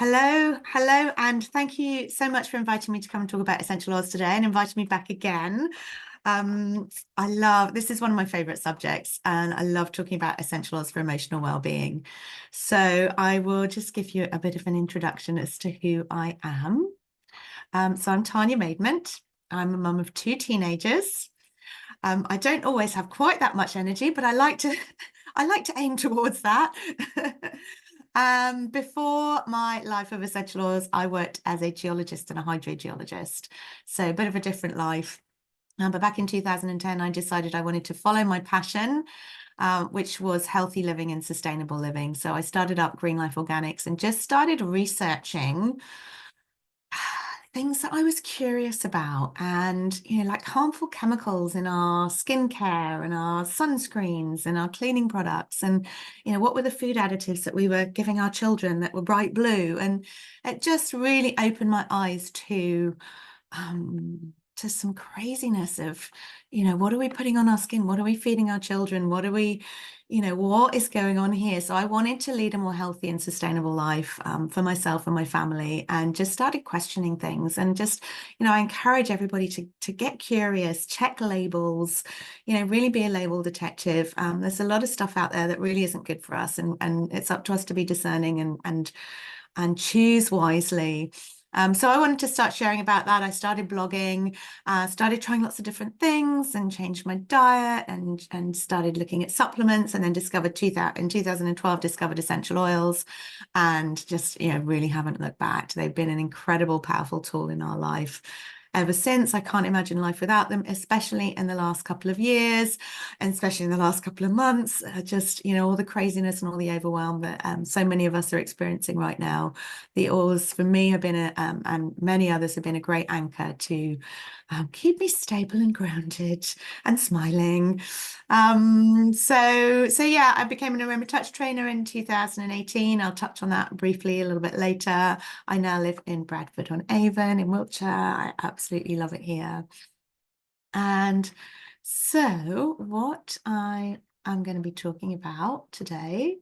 Hello, and thank you so much for inviting me to come and talk about essential oils today and inviting me back again. Um, this is one of my favorite subjects, and I love talking about essential oils for emotional well-being. So I will just give you a bit of an introduction as to who I am. So I'm Tanya Maidment. I'm a mum of two teenagers. I don't always have quite that much energy, but I like to I like to aim towards that. Before my life of essential oils, I worked as a geologist and a hydrogeologist, so a bit of a different life. But back in 2010, I decided I wanted to follow my passion, which was healthy living and sustainable living. So I started up Green Life Organics and just started researching things that I was curious about, and like harmful chemicals in our skincare and our sunscreens and our cleaning products, and what were the food additives that we were giving our children that were bright blue. And it just really opened my eyes to some craziness of, what are we putting on our skin? What are we feeding our children? What is going on here? So I wanted to lead a more healthy and sustainable life for myself and my family, and just started questioning things. And just, I encourage everybody to get curious, check labels, really be a label detective. There's a lot of stuff out there that really isn't good for us, and it's up to us to be discerning and choose wisely. So I wanted to start sharing about that. I started blogging, started trying lots of different things, and changed my diet, and started looking at supplements, and then in 2012 discovered essential oils, and just really haven't looked back. They've been an incredible, powerful tool in our life ever since. I can't imagine life without them, especially in the last couple of years, and especially in the last couple of months. Just all the craziness and all the overwhelm that so many of us are experiencing right now. The oils for me have been and many others have been a great anchor to keep me stable and grounded and smiling. So yeah, I became an aroma touch trainer in 2018. I'll touch on that briefly a little bit later. I now live in Bradford-on-Avon in Wiltshire. I absolutely love it here. And so what I am going to be talking about today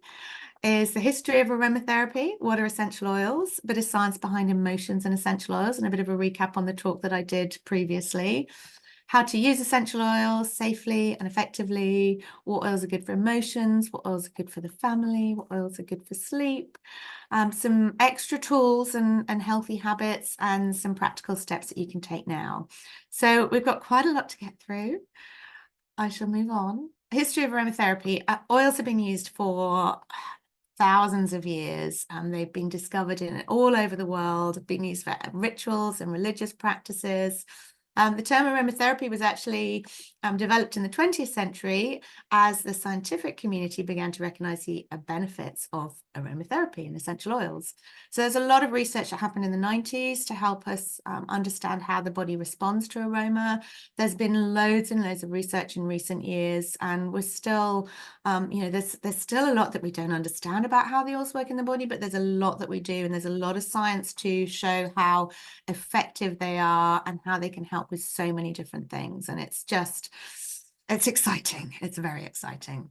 is the history of aromatherapy, what are essential oils, a bit of science behind emotions and essential oils, and a bit of a recap on the talk that I did previously. How to use essential oils safely and effectively, what oils are good for emotions, what oils are good for the family, what oils are good for sleep, some extra tools and healthy habits, and some practical steps that you can take now. So we've got quite a lot to get through. I shall move on. History of aromatherapy. Oils have been used for thousands of years, and they've been discovered in all over the world, have been used for rituals and religious practices. The term aromatherapy was actually developed in the 20th century as the scientific community began to recognize the benefits of aromatherapy and essential oils. So there's a lot of research that happened in the 90s to help us understand how the body responds to aroma. There's been loads and loads of research in recent years, and we're still, there's still a lot that we don't understand about how the oils work in the body, but there's a lot that we do, and there's a lot of science to show how effective they are and how they can help with so many different things. And it's exciting. It's very exciting.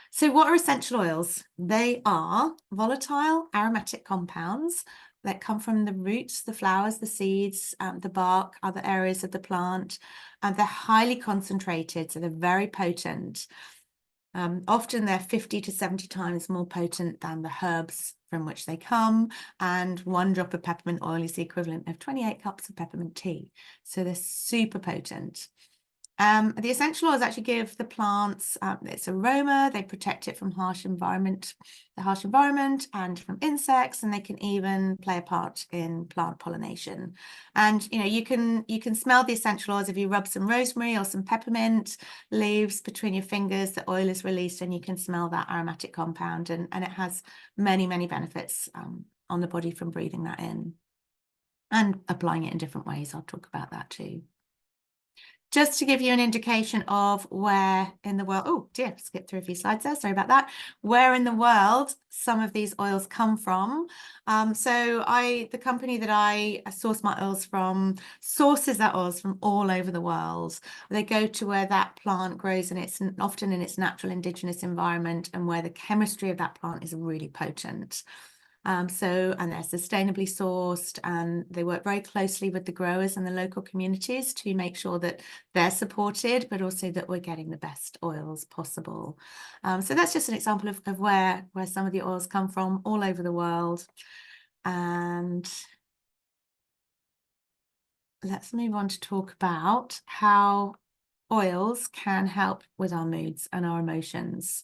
So what are essential oils? They are volatile aromatic compounds that come from the roots, the flowers, the seeds, the bark, other areas of the plant. They're highly concentrated, so they're very potent. Often they're 50 to 70 times more potent than the herbs from which they come, and 1 drop of peppermint oil is the equivalent of 28 cups of peppermint tea. So they're super potent. The essential oils actually give the plants its aroma. They protect it from the harsh environment, and from insects, and they can even play a part in plant pollination. And you can smell the essential oils if you rub some rosemary or some peppermint leaves between your fingers. The oil is released, and you can smell that aromatic compound, and it has many benefits on the body from breathing that in and applying it in different ways. I'll talk about that too. Just to give you an indication of where in the world, oh dear, skip through a few slides there, sorry about that, where in the world some of these oils come from. The company that I source my oils from sources that oils from all over the world. They go to where that plant grows, and it's often in its natural indigenous environment, and where the chemistry of that plant is really potent. And they're sustainably sourced, and they work very closely with the growers and the local communities to make sure that they're supported, but also that we're getting the best oils possible. So that's just an example of where some of the oils come from all over the world. And let's move on to talk about how oils can help with our moods and our emotions.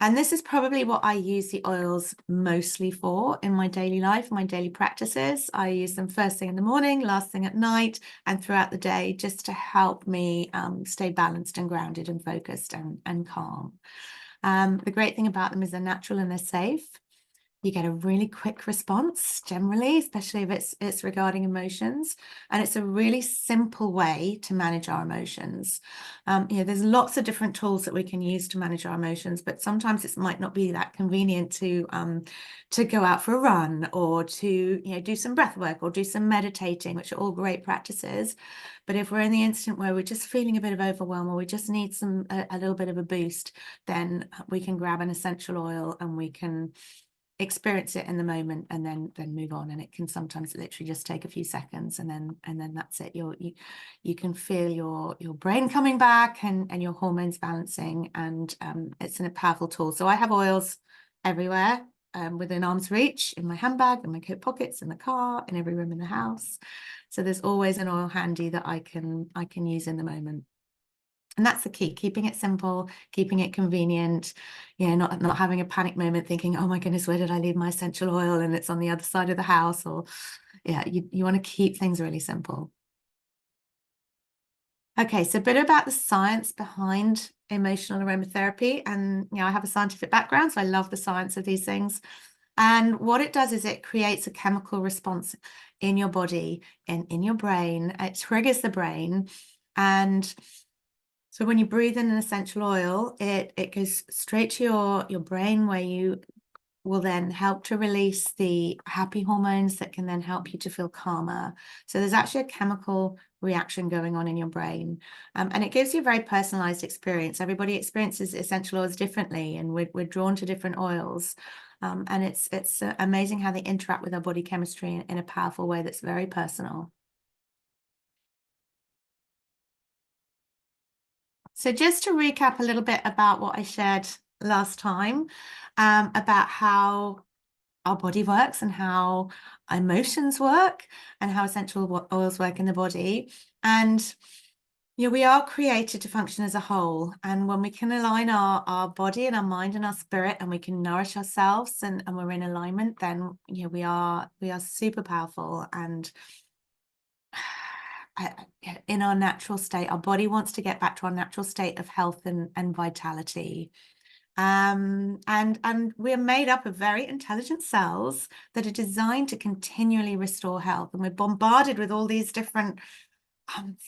And this is probably what I use the oils mostly for in my daily life, my daily practices. I use them first thing in the morning, last thing at night, and throughout the day, just to help me stay balanced and grounded and focused and calm. The great thing about them is they're natural and they're safe. You get a really quick response generally, especially if it's regarding emotions. And it's a really simple way to manage our emotions. There's lots of different tools that we can use to manage our emotions, but sometimes it might not be that convenient to go out for a run, or to do some breath work or do some meditating, which are all great practices. But if we're in the instant where we're just feeling a bit of overwhelm, or we just need a little bit of a boost, then we can grab an essential oil and we can experience it in the moment and then move on. And it can sometimes literally just take a few seconds, and then that's it. You can feel your brain coming back and your hormones balancing, and it's a powerful tool. So I have oils everywhere, within arm's reach, in my handbag, in my coat pockets, in the car, in every room in the house. So there's always an oil handy that I can use in the moment. And that's the key, keeping it simple, keeping it convenient, not having a panic moment thinking, oh my goodness, where did I leave my essential oil? And it's on the other side of the house. Or you want to keep things really simple. Okay, so a bit about the science behind emotional aromatherapy. And I have a scientific background, so I love the science of these things. And what it does is it creates a chemical response in your body and in your brain. It triggers the brain. And so when you breathe in an essential oil, it goes straight to your brain, where you will then help to release the happy hormones that can then help you to feel calmer. So there's actually a chemical reaction going on in your brain. And it gives you a very personalized experience. Everybody experiences essential oils differently, and we're drawn to different oils. And it's amazing how they interact with our body chemistry in a powerful way that's very personal. So just to recap a little bit about what I shared last time, about how our body works and how emotions work and how essential oils work in the body. And we are created to function as a whole. And when we can align our body and our mind and our spirit, and we can nourish ourselves, and we're in alignment, then we are super powerful. And in our natural state, our body wants to get back to our natural state of health and vitality. And we're made up of very intelligent cells that are designed to continually restore health. And we're bombarded with all these different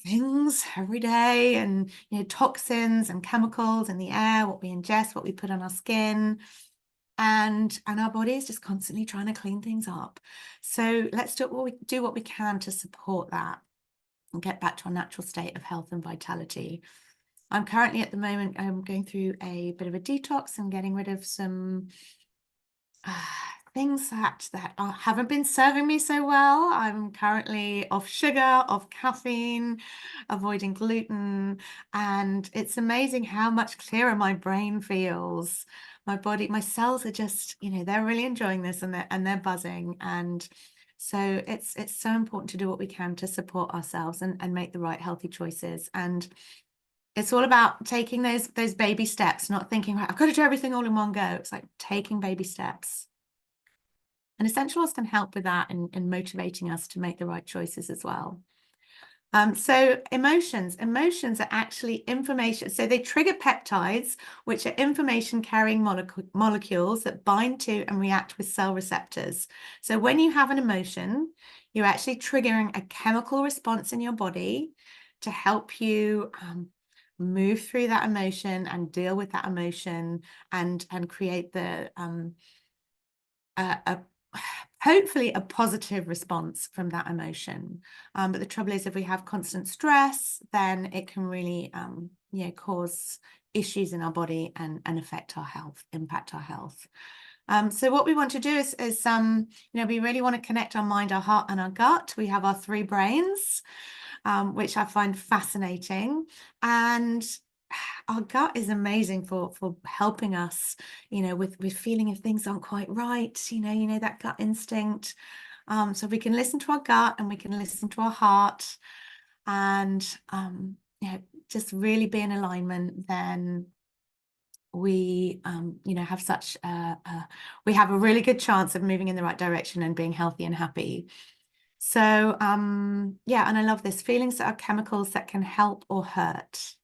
things every day, and toxins and chemicals in the air, what we ingest, what we put on our skin. And our body is just constantly trying to clean things up. So let's do what we can to support that and get back to our natural state of health and vitality. I'm currently at the moment going through a bit of a detox and getting rid of some things that haven't been serving me so well. I'm currently off sugar, off caffeine, avoiding gluten, and it's amazing how much clearer my brain feels. My body, my cells are just, they're really enjoying this, and they're buzzing. And so it's so important to do what we can to support ourselves and make the right healthy choices. And it's all about taking those baby steps, not thinking, right, I've got to do everything all in one go. It's like taking baby steps. And essential oils can help with that, and motivating us to make the right choices as well. So emotions are actually information. So they trigger peptides, which are information-carrying molecules that bind to and react with cell receptors. So when you have an emotion, you're actually triggering a chemical response in your body to help you move through that emotion and deal with that emotion, and create the hopefully a positive response from that emotion. But the trouble is, if we have constant stress, then it can really cause issues in our body and affect our health, impact our health. So what we want to do is we really want to connect our mind, our heart, and our gut. We have our three brains, which I find fascinating. And our gut is amazing for helping us, with feeling if things aren't quite right, that gut instinct. So we can listen to our gut and we can listen to our heart and, just really be in alignment, then we we have a really good chance of moving in the right direction and being healthy and happy. So yeah, and I love this. Feelings are chemicals that can help or hurt.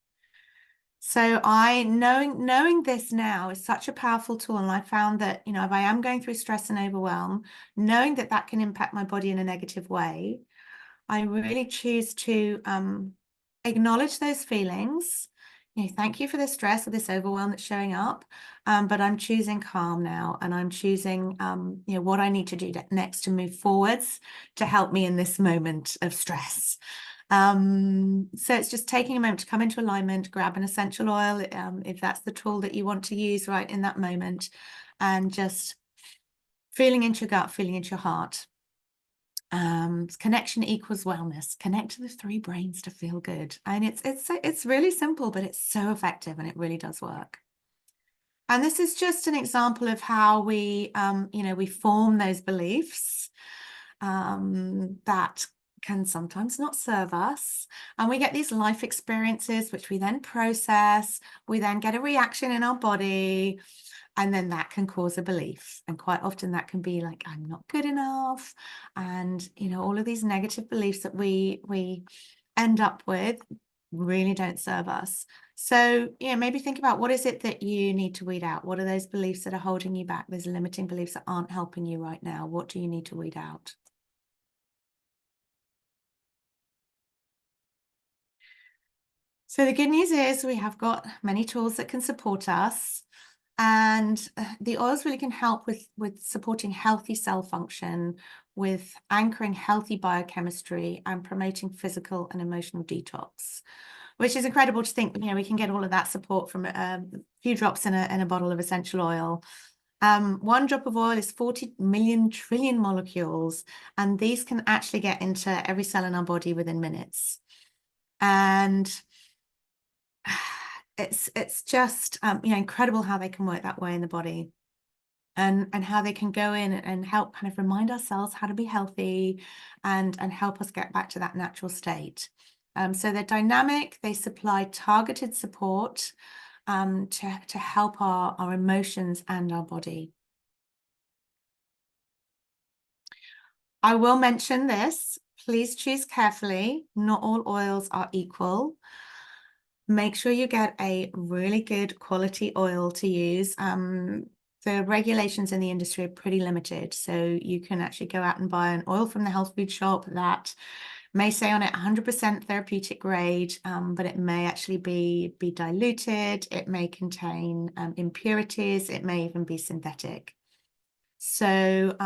So knowing this now is such a powerful tool. And I found that, if I am going through stress and overwhelm, knowing that that can impact my body in a negative way, I really choose to acknowledge those feelings. Thank you for the stress or this overwhelm that's showing up. But I'm choosing calm now, and I'm choosing, what I need to do next to move forwards to help me in this moment of stress. So it's just taking a moment to come into alignment, grab an essential oil, if that's the tool that you want to use right in that moment, and just feeling into your gut, feeling into your heart. Connection equals wellness. Connect to the three brains to feel good. And it's really simple, but it's so effective, and it really does work. And this is just an example of how we form those beliefs that can sometimes not serve us. And we get these life experiences, which we then process. We then get a reaction in our body. And then that can cause a belief. And quite often that can be like, I'm not good enough. And, all of these negative beliefs that we end up with really don't serve us. So, maybe think about, what is it that you need to weed out? What are those beliefs that are holding you back? Those limiting beliefs that aren't helping you right now. What do you need to weed out? So the good news is we have got many tools that can support us. And the oils really can help with supporting healthy cell function, with anchoring healthy biochemistry, and promoting physical and emotional detox, which is incredible to think, we can get all of that support from a few drops in a bottle of essential oil. One drop of oil is 40 million trillion molecules, and these can actually get into every cell in our body within minutes. And it's just incredible how they can work that way in the body, and how they can go in and help kind of remind ourselves how to be healthy and help us get back to that natural state. So they're dynamic, they supply targeted support to help our emotions and our body. I will mention this, please choose carefully. Not all oils are equal. Make sure you get a really good quality oil to use. The regulations in the industry are pretty limited, so you can actually go out and buy an oil from the health food shop that may say on it 100% therapeutic grade, but it may actually be diluted. It may contain impurities. It may even be synthetic. So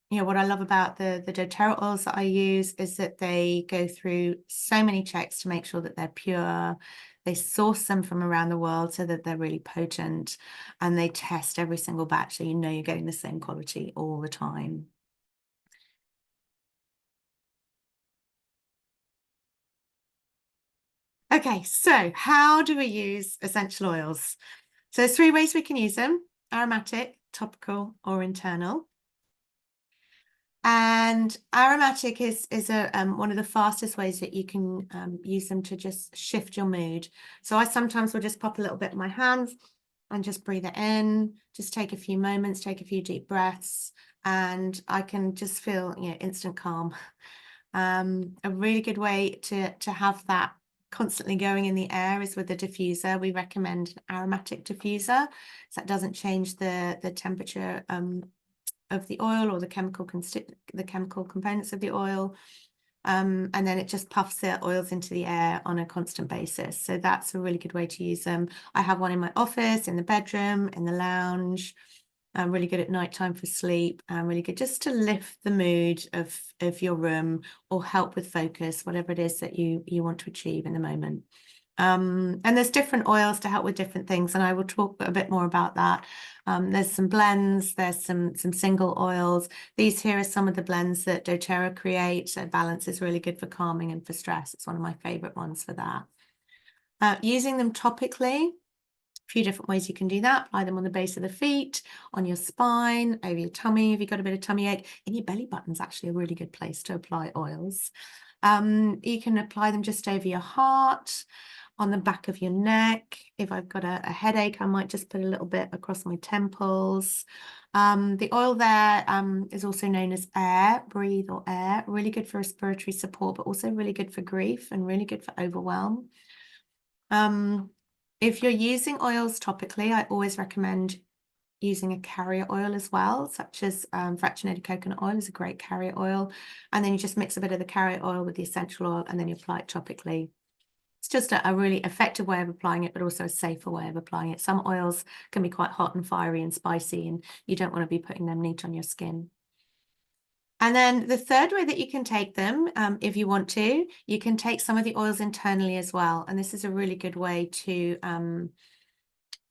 what I love about the doTERRA oils that I use is that they go through so many checks to make sure that they're pure. They source them from around the world so that they're really potent, and they test every single batch so you're getting the same quality all the time. Okay, so how do we use essential oils? So there's three ways we can use them: aromatic, topical, or internal. And aromatic is one of the fastest ways that you can use them to just shift your mood. So I sometimes will just pop a little bit in my hands and just breathe it in, just take a few moments, take a few deep breaths, and I can just feel, instant calm. A really good way to have that constantly going in the air is with a diffuser. We recommend an aromatic diffuser, so that doesn't change the temperature of the oil or the chemical components of the oil. And then it just puffs the oils into the air on a constant basis. So that's a really good way to use them. I have one in my office, in the bedroom, in the lounge. Really good at nighttime for sleep, and really good just to lift the mood of your room or help with focus, whatever it is that you want to achieve in the moment. And there's different oils to help with different things, and I will talk a bit more about that. There's some blends, there's some single oils. These here are some of the blends that doTERRA create. So Balance is really good for calming and for stress. It's one of my favorite ones for that. Using them topically, a few different ways you can do that. Apply them on the base of the feet, on your spine, over your tummy if you've got a bit of tummy ache. And your belly button's actually a really good place to apply oils. You can apply them just over your heart, on the back of your neck. If I've got a headache, I might just put a little bit across my temples. The oil there is also known as air, breathe or air, really good for respiratory support, but also really good for grief and really good for overwhelm. If you're using oils topically, I always recommend using a carrier oil as well, such as fractionated coconut oil is a great carrier oil. And then you just mix a bit of the carrier oil with the essential oil and then you apply it topically. It's just a really effective way of applying it, but also a safer way of applying it. Some oils can be quite hot and fiery and spicy, and you don't want to be putting them neat on your skin. And then the third way that you can take them, if you want to, you can take some of the oils internally as well. And this is a really good way to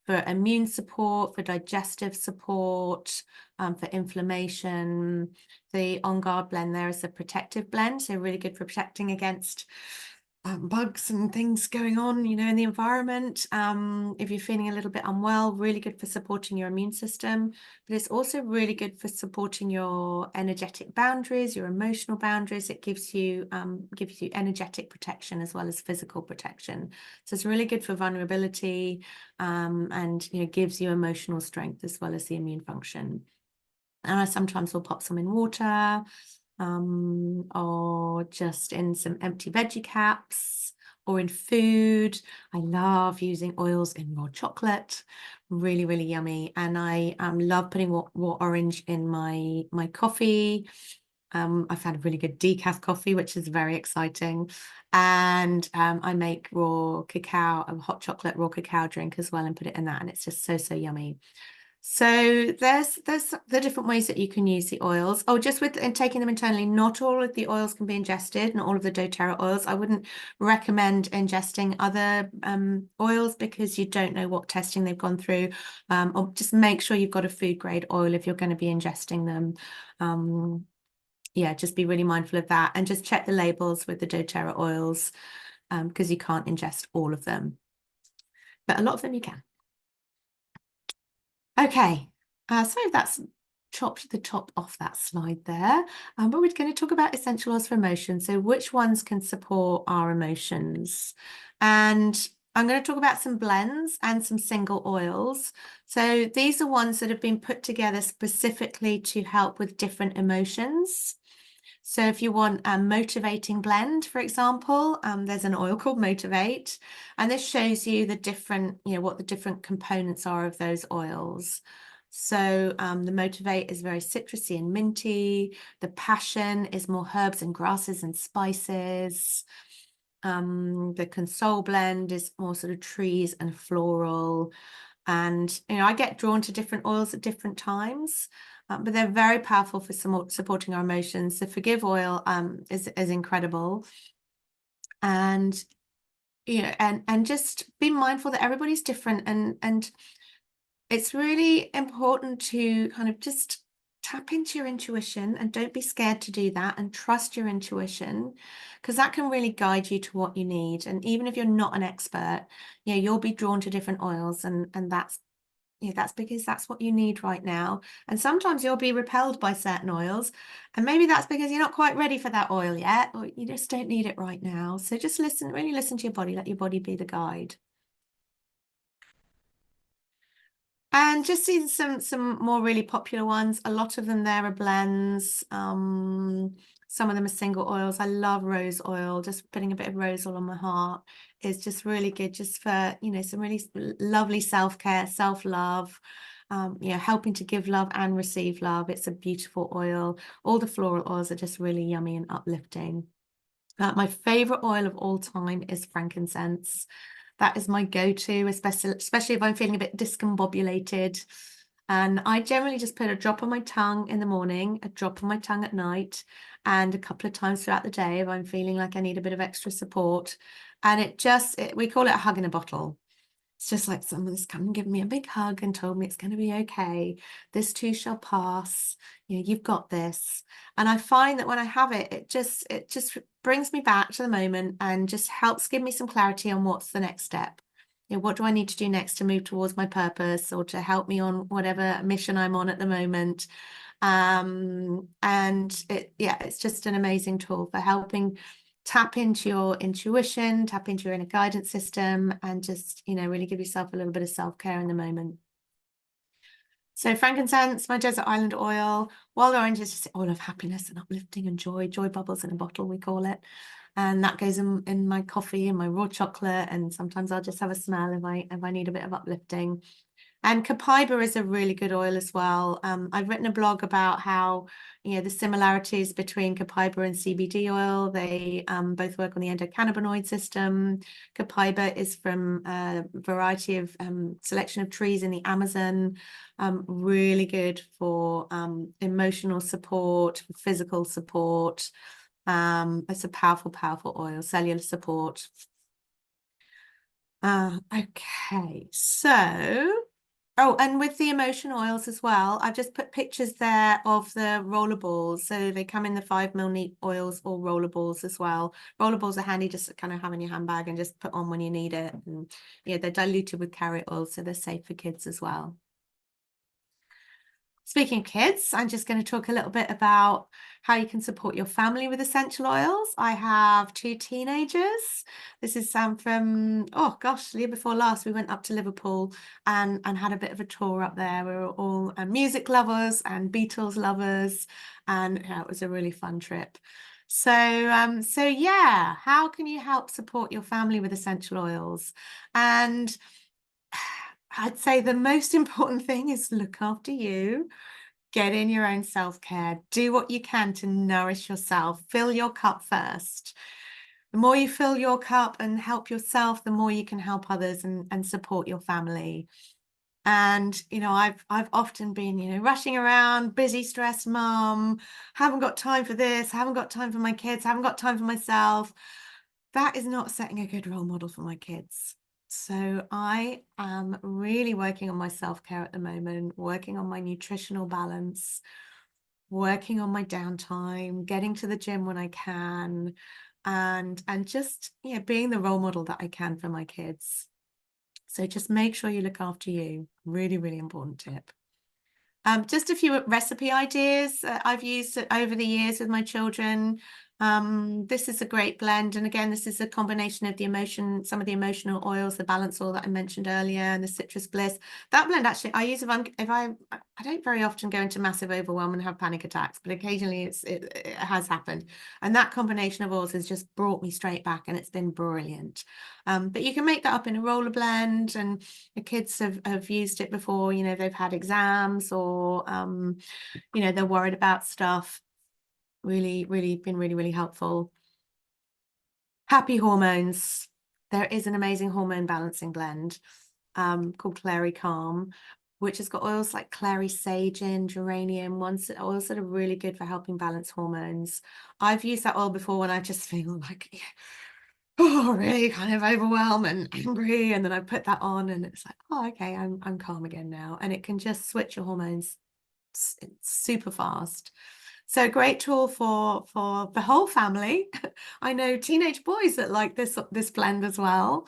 for immune support, for digestive support, for inflammation. The On Guard blend there is a protective blend, so really good for protecting against bugs and things going on, you know, in the environment. If you're feeling a little bit unwell, really good for supporting your immune system, but it's also really good for supporting your energetic boundaries, your emotional boundaries. It gives you energetic protection as well as physical protection. So it's really good for vulnerability, and you know, gives you emotional strength as well as the immune function. And I sometimes will pop some in water, or just in some empty veggie caps or in food. I love using oils in raw chocolate, really, really yummy. And I love putting raw orange in my coffee. I found a really good decaf coffee, which is very exciting. And I make raw cacao, a hot chocolate raw cacao drink as well, and put it in that. And it's just so, so yummy. So there's the different ways that you can use the oils. Oh, just with and taking them internally, not all of the oils can be ingested, not all of the doTERRA oils. I wouldn't recommend ingesting other oils because you don't know what testing they've gone through. Or just make sure you've got a food grade oil if you're going to be ingesting them. Yeah, just be really mindful of that and just check the labels with the doTERRA oils, because you can't ingest all of them, but a lot of them you can. Okay, so that's chopped the top off that slide there, but we're going to talk about essential oils for emotion. So which ones can support our emotions? And I'm going to talk about some blends and some single oils. So these are ones that have been put together specifically to help with different emotions. So if you want a motivating blend, for example, there's an oil called Motivate, and this shows you the different, you know, what the different components are of those oils. So the Motivate is very citrusy and minty. The Passion is more herbs and grasses and spices. The Console blend is more sort of trees and floral. And, you know, I get drawn to different oils at different times, but they're very powerful for supporting our emotions. The Forgive oil is incredible. And, you know, and just be mindful that everybody's different. And it's really important to kind of just tap into your intuition and don't be scared to do that and trust your intuition, because that can really guide you to what you need. And even if you're not an expert, you know, you'll be drawn to different oils, and that's, you know, that's because that's what you need right now. And sometimes you'll be repelled by certain oils, and maybe that's because you're not quite ready for that oil yet, or you just don't need it right now. So just listen, really listen to your body, let your body be the guide. And just see some more really popular ones. A lot of them there are blends. Some of them are single oils. I love rose oil. Just putting a bit of rose oil on my heart is just really good, just for, you know, some really lovely self-care, self-love, you know, helping to give love and receive love. It's a beautiful oil. All the floral oils are just really yummy and uplifting. My favorite oil of all time is frankincense. That is my go-to, especially if I'm feeling a bit discombobulated. And I generally just put a drop on my tongue in the morning, a drop on my tongue at night, and a couple of times throughout the day if I'm feeling like I need a bit of extra support. And we call it a hug in a bottle. It's just like someone's come and given me a big hug and told me it's going to be okay. This too shall pass. You know, you've got this. And I find that when I have it, it just brings me back to the moment and just helps give me some clarity on what's the next step. You know, what do I need to do next to move towards my purpose or to help me on whatever mission I'm on at the moment. And it's just an amazing tool for helping tap into your intuition, tap into your inner guidance system, and just, you know, really give yourself a little bit of self-care in the moment. So frankincense, my desert island oil, wild orange is just oil of happiness and uplifting and joy bubbles in a bottle, we call it. And that goes in my coffee and my raw chocolate. And sometimes I'll just have a smell if I need a bit of uplifting. And copaiba is a really good oil as well. I've written a blog about how, you know, the similarities between copaiba and CBD oil. They both work on the endocannabinoid system. Copaiba is from a variety of selection of trees in the Amazon. Really good for emotional support, physical support. It's a powerful, powerful oil, cellular support. Okay, so... Oh, and with the emotion oils as well, I've just put pictures there of the roller balls. So they come in the 5 ml neat oils or roller balls as well. Roller balls are handy just to kind of have in your handbag and just put on when you need it. And yeah, they're diluted with carrot oil, so they're safe for kids as well. Speaking of kids, I'm just going to talk a little bit about how you can support your family with essential oils. I have 2 teenagers. This is from, oh gosh, the year before last, we went up to Liverpool and had a bit of a tour up there. We were all music lovers and Beatles lovers, and yeah, it was a really fun trip. So yeah, how can you help support your family with essential oils? And I'd say the most important thing is look after you. Get in your own self-care. Do what you can to nourish yourself. Fill your cup first. The more you fill your cup and help yourself, the more you can help others and support your family. And, you know, I've often been, you know, rushing around, busy, stressed mum, haven't got time for this, haven't got time for my kids, haven't got time for myself. That is not setting a good role model for my kids. So I am really working on my self-care at the moment, working on my nutritional balance, working on my downtime, getting to the gym when I can, and just, you know, being the role model that I can for my kids. So just make sure you look after you. Really, really important tip. Just a few recipe ideas I've used over the years with my children. This is a great blend. And again, this is a combination of some of the emotional oils, the balance oil that I mentioned earlier, and the citrus bliss. That blend actually I use if I don't very often go into massive overwhelm and have panic attacks, but occasionally it has happened. And that combination of oils has just brought me straight back, and it's been brilliant. But you can make that up in a roller blend, and the kids have used it before, you know, they've had exams or, you know, they're worried about stuff. Really, really been really helpful. Happy hormones. There is an amazing hormone balancing blend called Clary Calm, which has got oils like clary sage and geranium, oils that are really good for helping balance hormones. I've used that oil before when I just feel like, oh, really kind of overwhelmed and angry, and then I put that on and it's like, oh, okay, I'm calm again now. And it can just switch your hormones super fast. So great tool for the whole family. I know teenage boys that like this blend as well.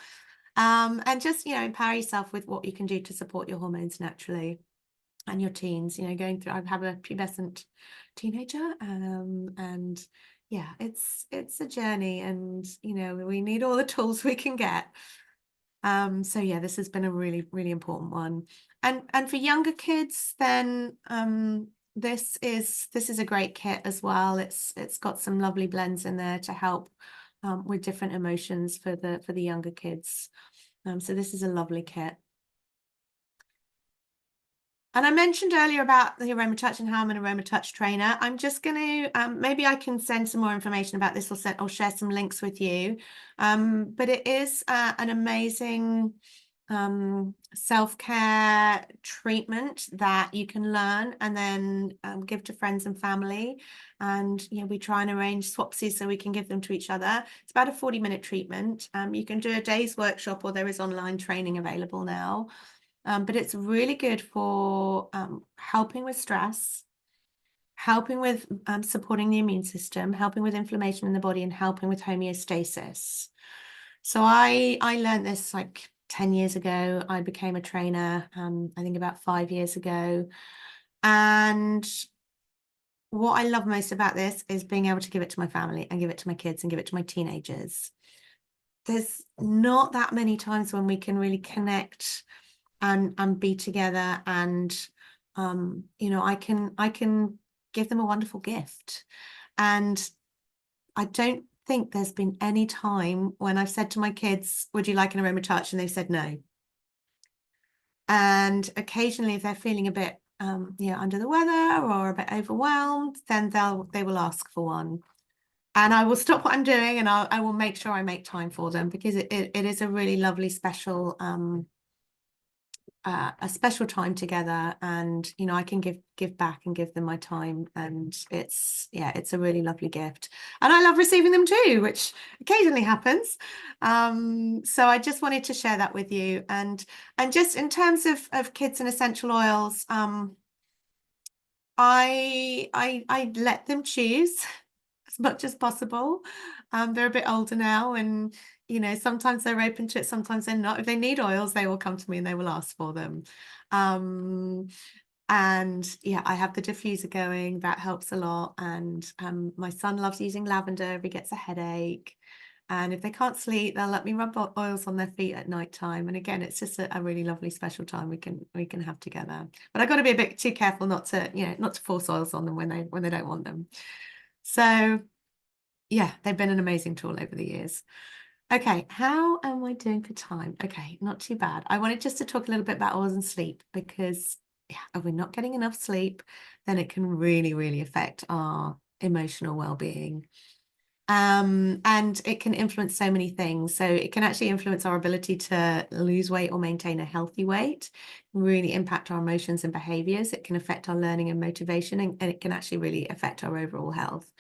And just, you know, empower yourself with what you can do to support your hormones naturally. And your teens, you know, I have a pubescent teenager, and yeah, it's a journey, and you know, we need all the tools we can get. So yeah, this has been a really important one. And for younger kids, then this is a great kit as well. It's got some lovely blends in there to help with different emotions for the younger kids. So this is a lovely kit. And I mentioned earlier about the Aroma Touch and how I'm an Aroma Touch trainer. I'm just going to, maybe I can send some more information about this or share some links with you. But it is an amazing self-care treatment that you can learn and then give to friends and family. And we try and arrange swapsies so we can give them to each other. It's about a 40-minute treatment. You can do a day's workshop, or there is online training available now. But it's really good for helping with stress, helping with supporting the immune system, helping with inflammation in the body, and helping with homeostasis. So I learned this like 10 years ago. I became a trainer, I think about 5 years ago. And what I love most about this is being able to give it to my family and give it to my kids and give it to my teenagers. There's not that many times when we can really connect and be together, and I can give them a wonderful gift. And I don't think there's been any time when I've said to my kids, would you like an aroma touch? And they've said no. And occasionally, if they're feeling a bit under the weather or a bit overwhelmed, then they will ask for one. And I will stop what I'm doing, and I will make sure I make time for them, because it is a really lovely special a special time together. And I can give back and give them my time, and it's a really lovely gift, and I love receiving them too, which occasionally happens. So I just wanted to share that with you. And just in terms of kids and essential oils, I let them choose as much as possible. They're a bit older now, and sometimes they're open to it, sometimes they're not. If they need oils, they will come to me and they will ask for them. And yeah, I have the diffuser going. That helps a lot. And my son loves using lavender if he gets a headache. And if they can't sleep, they'll let me rub oils on their feet at night time. And again, it's just a really lovely special time we can have together. But I've got to be a bit too careful not to force oils on them when they don't want them. So yeah, they've been an amazing tool over the years. Okay, how am I doing for time? Okay, not too bad. I wanted just to talk a little bit about oils and sleep, because if we're not getting enough sleep, then it can really, really affect our emotional well-being. And it can influence so many things. So it can actually influence our ability to lose weight or maintain a healthy weight, really impact our emotions and behaviors. It can affect our learning and motivation, and it can actually really affect our overall health.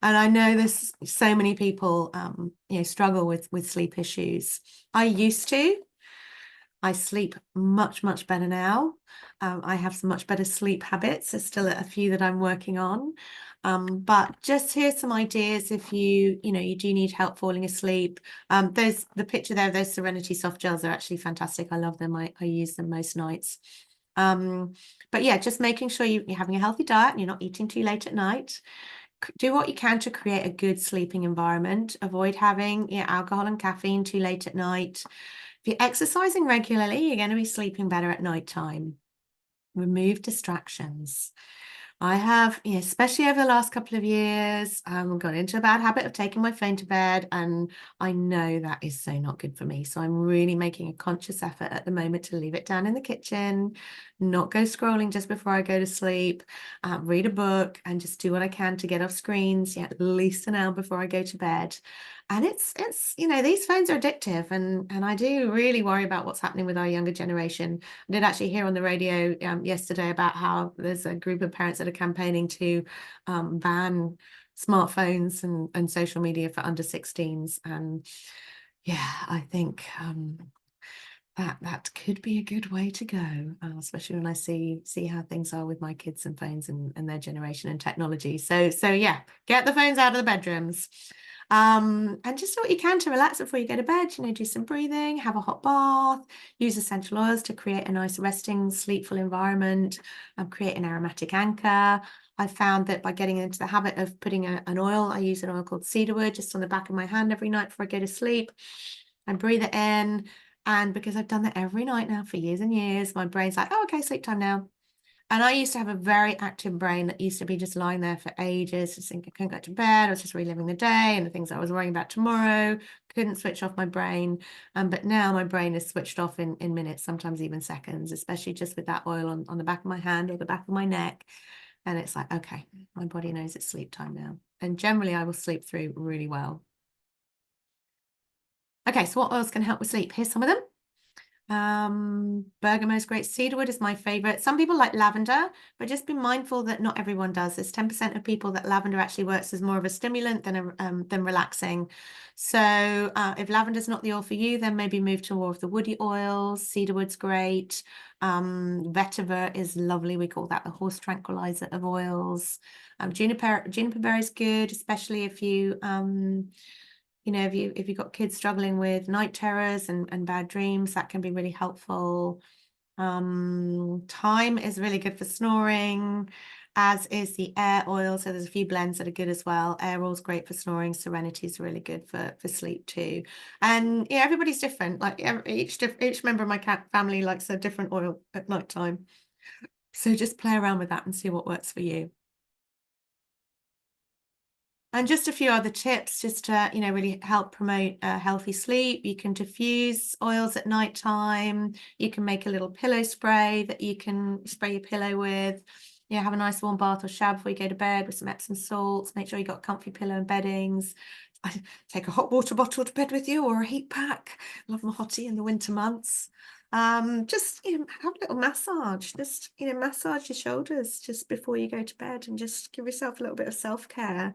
And I know there's so many people, struggle with sleep issues. I used to. I sleep much, much better now. I have some much better sleep habits. There's still a few that I'm working on. But just here's some ideas if you do need help falling asleep. The picture there of those Serenity soft gels are actually fantastic. I love them. I use them most nights. But yeah, just making sure you're having a healthy diet and you're not eating too late at night. Do what you can to create a good sleeping environment. Avoid having alcohol and caffeine too late at night. If you're exercising regularly, you're going to be sleeping better at night time. Remove distractions. I have, especially over the last couple of years, got into a bad habit of taking my phone to bed, and I know that is so not good for me. So I'm really making a conscious effort at the moment to leave it down in the kitchen, not go scrolling just before I go to sleep, read a book, and just do what I can to get off screens, at least an hour before I go to bed. And it's these phones are addictive, and I do really worry about what's happening with our younger generation. I did actually hear on the radio yesterday about how there's a group of parents that are campaigning to ban smartphones and social media for under 16s. And yeah, I think that could be a good way to go, especially when I see how things are with my kids and phones and their generation and technology. So yeah, get the phones out of the bedrooms. And just do what you can to relax before you go to bed. Do some breathing, have a hot bath, use essential oils to create a nice resting, sleepful environment, create an aromatic anchor. I found that by getting into the habit of putting an oil, I use an oil called cedarwood just on the back of my hand every night before I go to sleep. I breathe it in. And because I've done that every night now for years and years, my brain's like, oh, okay, sleep time now. And I used to have a very active brain that used to be just lying there for ages, just thinking I couldn't go to bed. I was just reliving the day and the things I was worrying about tomorrow. Couldn't switch off my brain. But now my brain is switched off in minutes, sometimes even seconds, especially just with that oil on the back of my hand or the back of my neck. And it's like, okay, my body knows it's sleep time now. And generally I will sleep through really well. Okay, so what oils can help with sleep? Here's some of them. Bergamo's great. Cedarwood is my favorite. Some people like lavender, but just be mindful that not everyone does. There's 10% of people that lavender actually works as more of a stimulant than relaxing. So if lavender's not the oil for you, then maybe move to more of the woody oils. Cedarwood's great. Vetiver is lovely. We call that the horse tranquilizer of oils. Juniper berry is good, especially if you if you've got kids struggling with night terrors and bad dreams, that can be really helpful. Thyme is really good for snoring, as is the air oil. So there's a few blends that are good as well. Air oil is great for snoring. Serenity is really good for sleep too. And yeah, everybody's different. Like each member of my family likes a different oil at night time. So just play around with that and see what works for you. And just a few other tips just to, really help promote healthy sleep. You can diffuse oils at night time. You can make a little pillow spray that you can spray your pillow with. Have a nice warm bath or shower before you go to bed with some Epsom salts. Make sure you got comfy pillow and beddings. Take a hot water bottle to bed with you or a heat pack. Love my hottie in the winter months. Just have a little massage. Just massage your shoulders just before you go to bed, and just give yourself a little bit of self-care.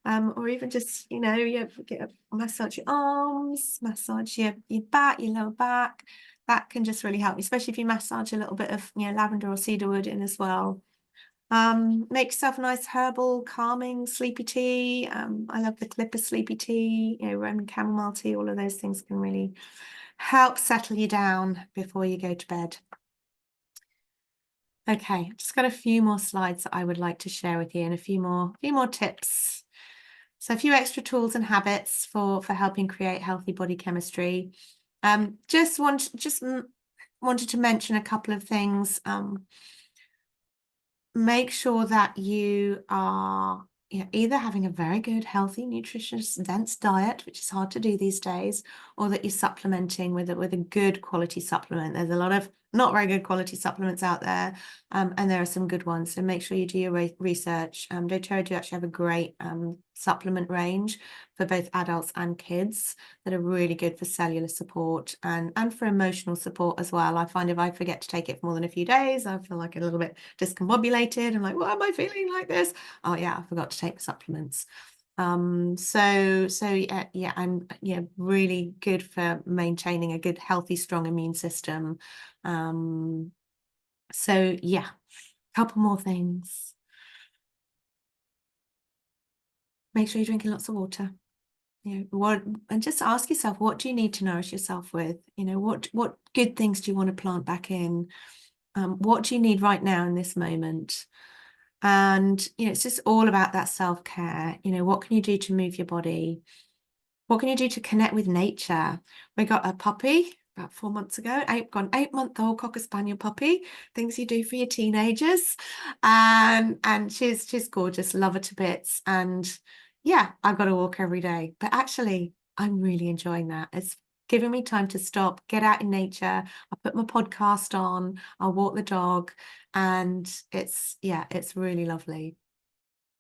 Or even just get a massage your arms, massage your back, your lower back. That can just really help, especially if you massage a little bit of lavender or cedarwood in as well. Make yourself a nice herbal calming sleepy tea. I love the Clipper sleepy tea, Roman chamomile tea. All of those things can really help settle you down before you go to bed. Okay, just got a few more slides that I would like to share with you, and a few more tips. So a few extra tools and habits for helping create healthy body chemistry. Just wanted to mention a couple of things. Make sure that you are either having a very good, healthy, nutritious, dense diet, which is hard to do these days, or that you're supplementing with a good quality supplement. There's a lot of not very good quality supplements out there, and there are some good ones. So make sure you do your research. doTERRA do actually have a great supplement range for both adults and kids that are really good for cellular support and for emotional support as well. I find if I forget to take it for more than a few days, I feel like a little bit discombobulated. I'm like, why am I feeling like this? Oh yeah, I forgot to take the supplements. So yeah, and really good for maintaining a good, healthy, strong immune system. So yeah, a couple more things. Make sure you're drinking lots of water. And just ask yourself, what do you need to nourish yourself with? What good things do you want to plant back in? What do you need right now in this moment? And it's just all about that self-care. What can you do to move your body? What can you do to connect with nature? We got a puppy about 4 months ago, 8-month-old Cocker Spaniel puppy, things you do for your teenagers. And she's gorgeous, love her to bits. And yeah, I've got to walk every day. But actually, I'm really enjoying that. It's giving me time to stop, get out in nature. I put my podcast on, I'll walk the dog, and it's really lovely.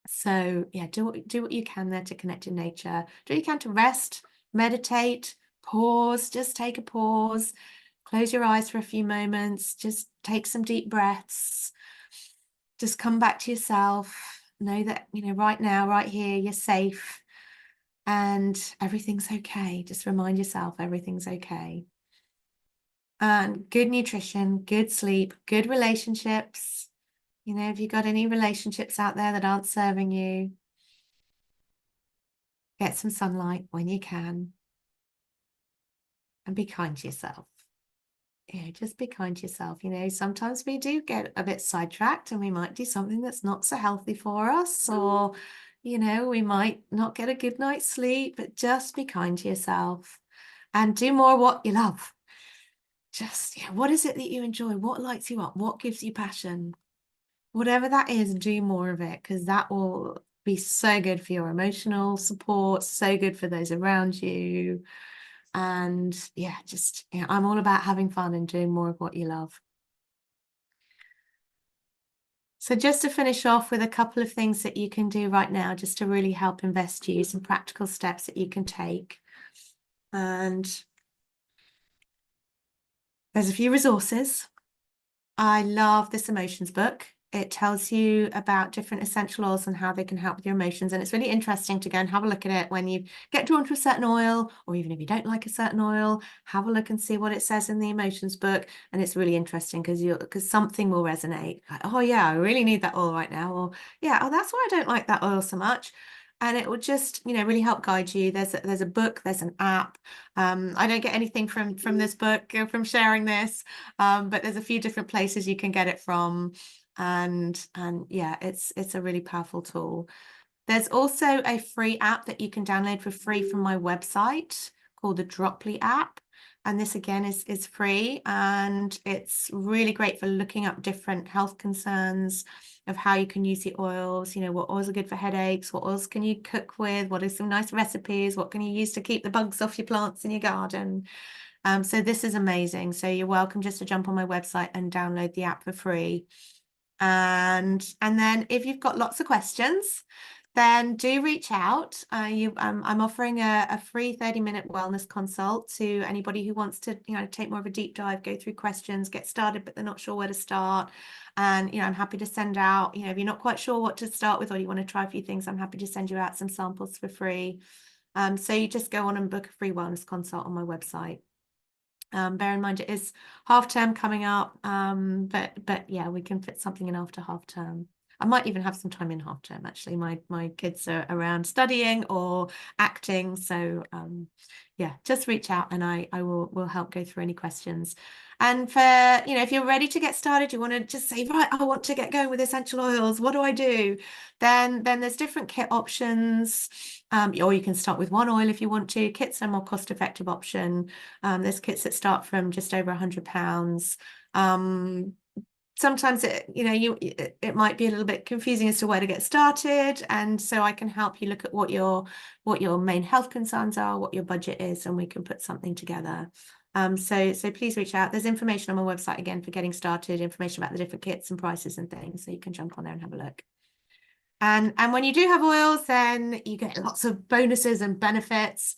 So yeah, do what you can there to connect to nature. Do what you can to rest, meditate, pause, just take a pause, close your eyes for a few moments, just take some deep breaths, just come back to yourself. Know that, right now, right here, you're safe and everything's okay. Just remind yourself everything's okay. And good nutrition, good sleep, good relationships. If you've got any relationships out there that aren't serving you, get some sunlight when you can, and be kind to yourself. Just be kind to yourself. Sometimes we do get a bit sidetracked and we might do something that's not so healthy for us, or, we might not get a good night's sleep, but just be kind to yourself and do more what you love. Just, what is it that you enjoy? What lights you up? What gives you passion? Whatever that is, do more of it, because that will be so good for your emotional support, so good for those around you. And I'm all about having fun and doing more of what you love. So just to finish off with a couple of things that you can do right now, just to really help invest you, some practical steps that you can take. And There's a few resources. I love this emotions book. It tells you about different essential oils and how they can help with your emotions. And it's really interesting to go and have a look at it when you get drawn to a certain oil, or even if you don't like a certain oil, have a look and see what it says in the emotions book. And it's really interesting because something will resonate. Like, oh yeah, I really need that oil right now. Or yeah, oh, that's why I don't like that oil so much. And it will just, really help guide you. There's a book, there's an app. I don't get anything from this book, from sharing this, but there's a few different places you can get it from, and yeah, it's a really powerful tool. There's also a free app that you can download for free from my website called the Droply app. And this again is free, and it's really great for looking up different health concerns of how you can use the oils, what oils are good for headaches, what oils can you cook with, what are some nice recipes, what can you use to keep the bugs off your plants in your garden. So this is amazing. So you're welcome just to jump on my website and download the app for free. And then if you've got lots of questions, then do reach out. I'm offering a free 30-minute wellness consult to anybody who wants to, take more of a deep dive, go through questions, get started, but they're not sure where to start. And, I'm happy to send out, if you're not quite sure what to start with, or you want to try a few things, I'm happy to send you out some samples for free. So you just go on and book a free wellness consult on my website. Bear in mind it is half term coming up, but yeah, we can fit something in after half term. I might even have some time in half term, actually. My kids are around studying or acting, so yeah, just reach out and I will help go through any questions. And for, if you're ready to get started, you want to just say, right, I want to get going with essential oils, what do I do? Then there's different kit options, or you can start with one oil if you want to. Kits are a more cost-effective option. There's kits that start from just over £100. Sometimes it might be a little bit confusing as to where to get started, and so I can help you look at what your main health concerns are, what your budget is, and we can put something together. So please reach out. There's information on my website again for getting started, information about the different kits and prices and things, so you can jump on there and have a look. And when you do have oils, then you get lots of bonuses and benefits.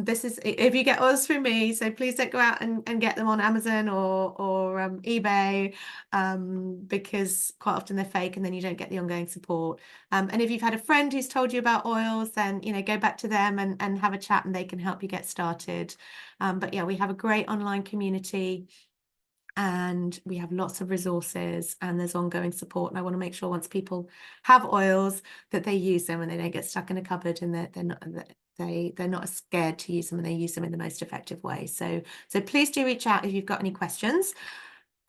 This is if you get oils through me, so please don't go out and get them on Amazon or eBay, because quite often they're fake and then you don't get the ongoing support. And if you've had a friend who's told you about oils, then go back to them and have a chat and they can help you get started. But yeah, we have a great online community, and we have lots of resources, and there's ongoing support. And I want to make sure once people have oils that they use them and they don't get stuck in a cupboard, and they're not scared to use them, and they use them in the most effective way. So please do reach out if you've got any questions.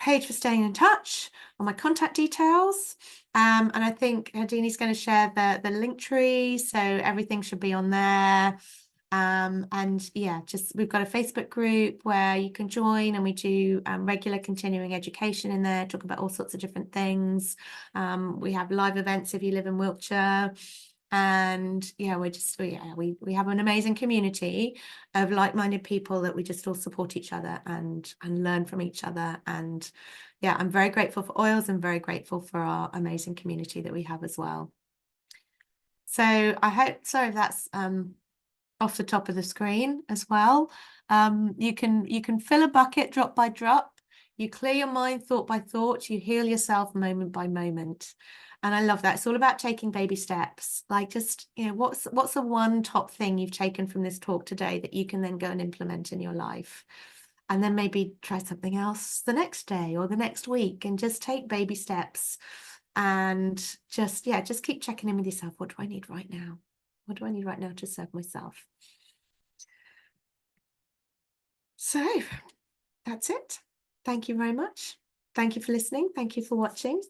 Page for staying in touch, on my contact details. And I think Hadini's going to share the link tree, so everything should be on there. And yeah, we've got a Facebook group where you can join, and we do regular continuing education in there, talk about all sorts of different things. We have live events if you live in Wiltshire. And yeah, we have an amazing community of like-minded people that we just all support each other and learn from each other. And yeah, I'm very grateful for oils and very grateful for our amazing community that we have as well. So I hope, sorry if that's off the top of the screen as well. You can fill a bucket drop by drop. You clear your mind thought by thought. You heal yourself moment by moment. And I love that. It's all about taking baby steps. Like, just, what's the one top thing you've taken from this talk today that you can then go and implement in your life? And then maybe try something else the next day or the next week, and just take baby steps. And just keep checking in with yourself. What do I need right now? What do I need right now to serve myself? So that's it. Thank you very much. Thank you for listening. Thank you for watching.